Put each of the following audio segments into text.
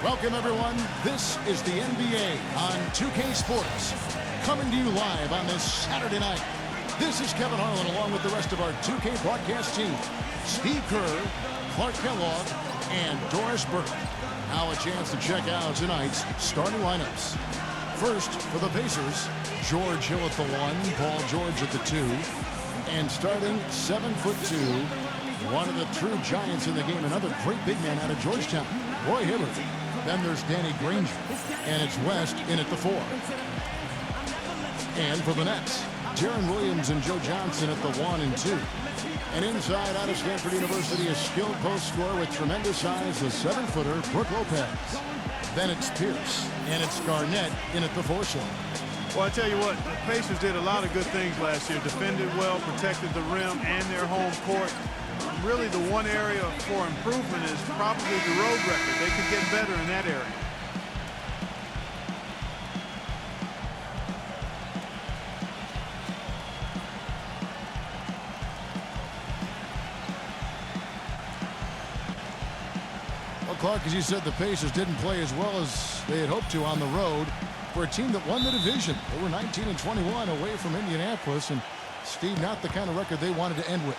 Welcome, everyone. This is the NBA on 2K Sports, coming to you live on this Saturday night. This is Kevin Harlan along with the rest of our 2K broadcast team. Steve Kerr, Clark Kellogg, and Doris Burke. Now a chance to check out tonight's starting lineups. First, for the Pacers, George Hill at the 1, Paul George at the 2, and starting 7'2", one of the true giants in the game, another great big man out of Georgetown, Roy Hibbert. Then there's Danny Granger, and it's West in at the 4. And for the Nets, Jaron Williams and Joe Johnson at the 1 and 2. And inside out of Stanford University, a skilled post scorer with tremendous size, the 7-footer, Brook Lopez. Then it's Pierce, and it's Garnett in at the 4 slot. Well, I tell you what, the Pacers did a lot of good things last year. Defended well, protected the rim and their home court. Really, the one area for improvement is probably the road record. They could get better in that area. Well, Clark, as you said, the Pacers didn't play as well as they had hoped to on the road for a team that won the division. They were 19-21 away from Indianapolis, and Steve, not the kind of record they wanted to end with.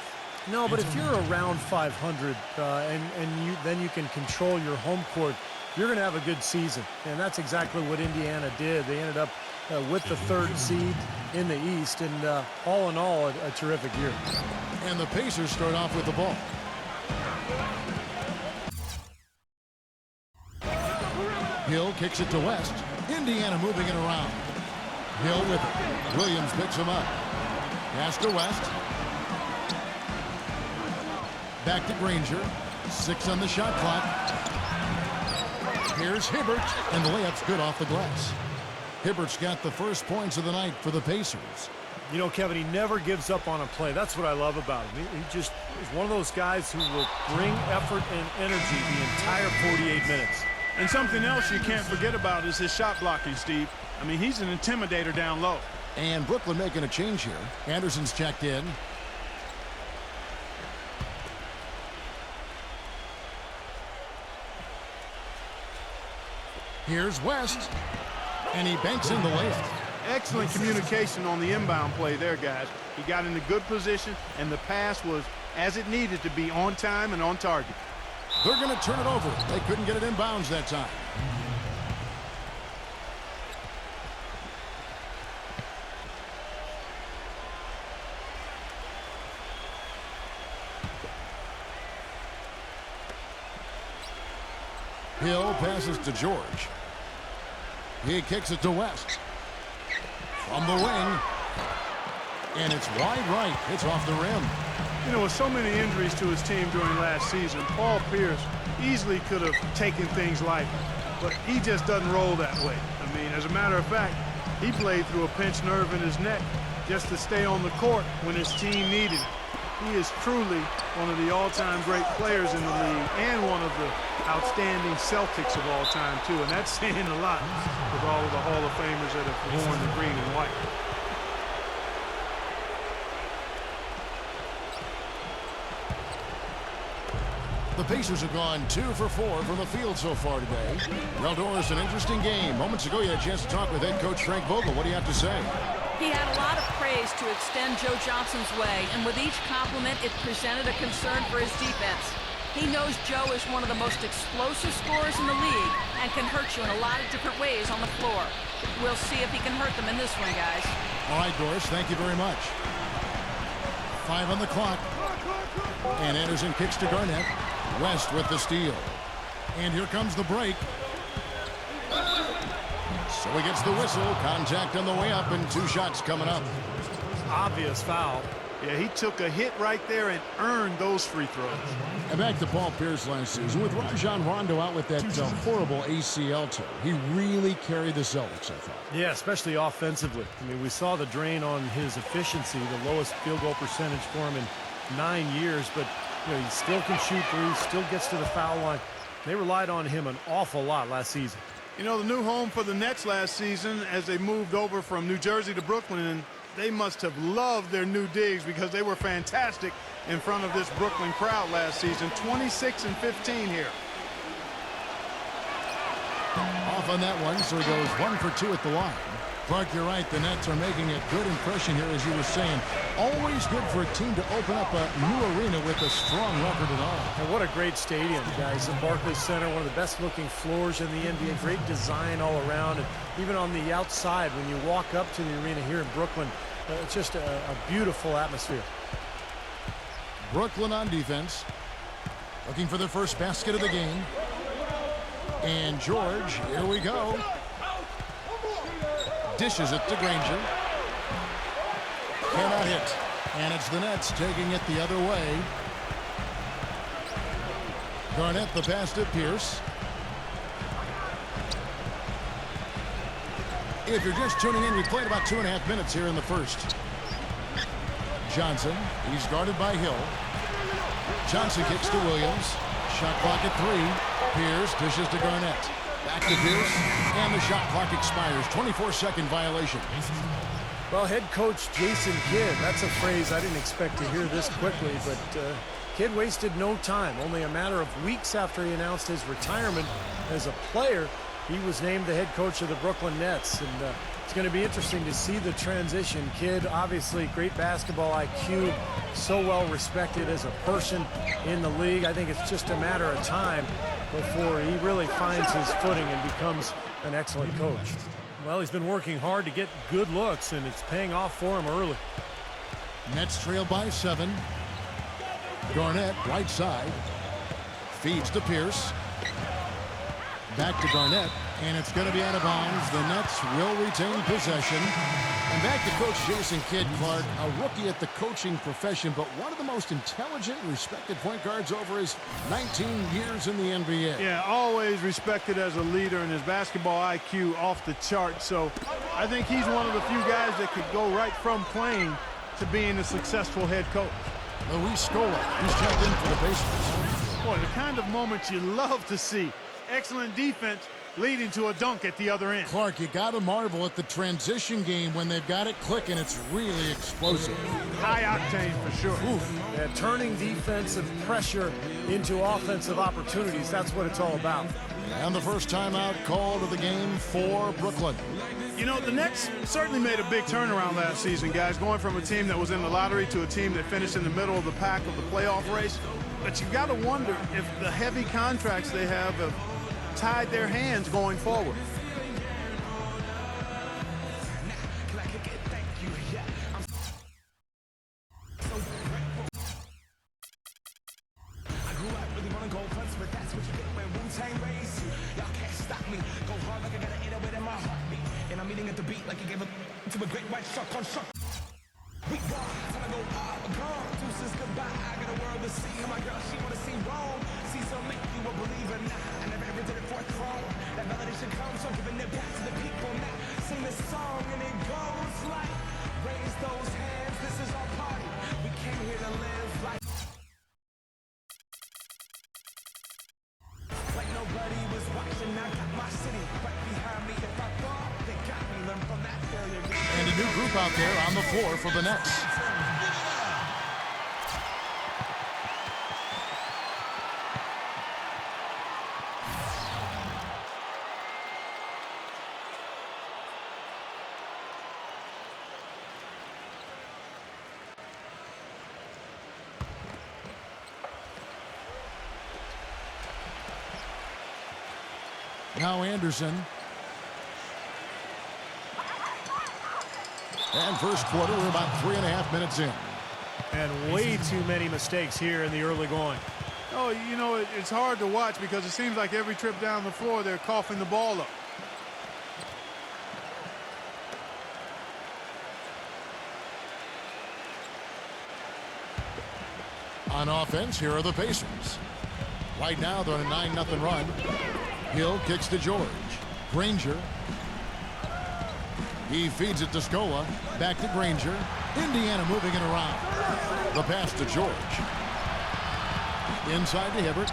No, but if you're around 500 then you can control your home court, you're going to have a good season. And that's exactly what Indiana did. They ended up with the 3rd seed in the East, and all in all, a terrific year. And the Pacers start off with the ball. Hill kicks it to West. Indiana moving it around. Hill with it. Williams picks him up. Pass to West. Back to Granger. 6 on the shot clock. Here's Hibbert, and the layup's good off the glass. Hibbert's got the first points of the night for the Pacers. You know, Kevin, he never gives up on a play. That's what I love about him. He just is one of those guys who will bring effort and energy the entire 48 minutes. And something else you can't forget about is his shot blocking, Steve. I mean, he's an intimidator down low. And Brooklyn making a change here. Anderson's checked in. Here's West, and he banks in the layup. Excellent communication on the inbound play there, guys. He got in a good position, and the pass was as it needed to be, on time and on target. They're going to turn it over. They couldn't get it in bounds that time. Hill passes to George. He kicks it to West. From the wing. And it's wide right. It's off the rim. You know, with so many injuries to his team during last season, Paul Pierce easily could have taken things lightly. But he just doesn't roll that way. I mean, as a matter of fact, he played through a pinched nerve in his neck just to stay on the court when his team needed him. He is truly one of the all-time great players in the league and one of the outstanding Celtics of all time, too. And that's saying a lot with all of the Hall of Famers that have worn the green and white. The Pacers have gone 2 for 4 from the field so far today. Well, Doris, an interesting game. Moments ago, you had a chance to talk with head coach Frank Vogel. What do you have to say? He had a lot of praise to extend Joe Johnson's way, and with each compliment, it presented a concern for his defense. He knows Joe is one of the most explosive scorers in the league and can hurt you in a lot of different ways on the floor. We'll see if he can hurt them in this one, guys. All right, Doris, thank you very much. 5 on the clock. And Anderson kicks to Garnett. West with the steal. And here comes the break. So he gets the whistle. Contact on the way up, and 2 shots coming up. Obvious foul. Yeah, he took a hit right there and earned those free throws. And back to Paul Pierce last season. With Rajon Rondo out with that horrible ACL tear, he really carried the Celtics, I thought. Yeah, especially offensively. I mean, we saw the drain on his efficiency, the lowest field goal percentage for him in 9 years, but you know, he still can shoot threes, still gets to the foul line. They relied on him an awful lot last season. You know, the new home for the Nets last season as they moved over from New Jersey to Brooklyn, and they must have loved their new digs because they were fantastic in front of this Brooklyn crowd last season. 26 and 15 here. Off on that one, so he goes 1 for 2 at the line. Clark, you're right. The Nets are making a good impression here, as you were saying. Always good for a team to open up a new arena with a strong record at all. And what a great stadium, guys. The Barclays Center, one of the best-looking floors in the NBA. Great design all around. And even on the outside, when you walk up to the arena here in Brooklyn, it's just a beautiful atmosphere. Brooklyn on defense, looking for their first basket of the game. And George, here we go. Dishes it to Granger. Cannot hit. And it's the Nets taking it the other way. Garnett the pass to Pierce. If you're just tuning in, we played about 2.5 minutes here in the first. Johnson, he's guarded by Hill. Johnson kicks to Williams. Shot clock at 3. Pierce dishes to Garnett. Back to Pierce, and the shot clock expires. 24-second violation. Well, head coach Jason Kidd, that's a phrase I didn't expect to hear this quickly, but Kidd wasted no time. Only a matter of weeks after he announced his retirement as a player, he was named the head coach of the Brooklyn Nets. And it's going to be interesting to see the transition. Kidd, obviously, great basketball IQ, so well respected as a person in the league. I think it's just a matter of time before he really finds his footing and becomes an excellent coach. Well, he's been working hard to get good looks, and it's paying off for him early. Nets trail by 7. Garnett, right side. Feeds to Pierce. Back to Garnett, and it's going to be out of bounds. The Nets will retain possession. And back to Coach Jason Kidd, Clark, a rookie at the coaching profession, but one of the most intelligent and respected point guards over his 19 years in the NBA. Yeah, always respected as a leader, and his basketball IQ off the chart. So I think he's one of the few guys that could go right from playing to being a successful head coach. Luis Scola, he's checked in for the Pacers. Boy, the kind of moments you love to see. Excellent defense leading to a dunk at the other end. Clark, you got to marvel at the transition game when they've got it clicking. It's really explosive. High octane for sure. Yeah, turning defensive pressure into offensive opportunities, that's what it's all about. And the first timeout called of the game for Brooklyn. You know, the Nets certainly made a big turnaround last season, guys, going from a team that was in the lottery to a team that finished in the middle of the pack of the playoff race. But you got to wonder if the heavy contracts they have tied their hands going forward. And a new group out there on the floor for the Nets. Now Anderson. And first quarter, we're about 3.5 minutes in. And way too many mistakes here in the early going. Oh, you know, it's hard to watch because it seems like every trip down the floor, they're coughing the ball up. On offense, here are the Pacers. Right now, they're on a 9-0 run. Hill kicks to George. Granger. He feeds it to Scola. Back to Granger. Indiana moving it around. The pass to George. Inside to Hibbert.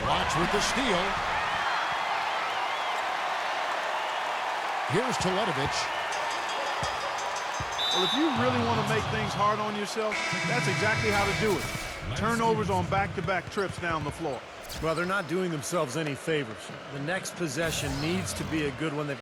Watch with the steal. Here's Teletovic. Well, if you really want to make things hard on yourself, that's exactly how to do it. Turnovers on back-to-back trips down the floor. Well, they're not doing themselves any favors. The next possession needs to be a good one. They've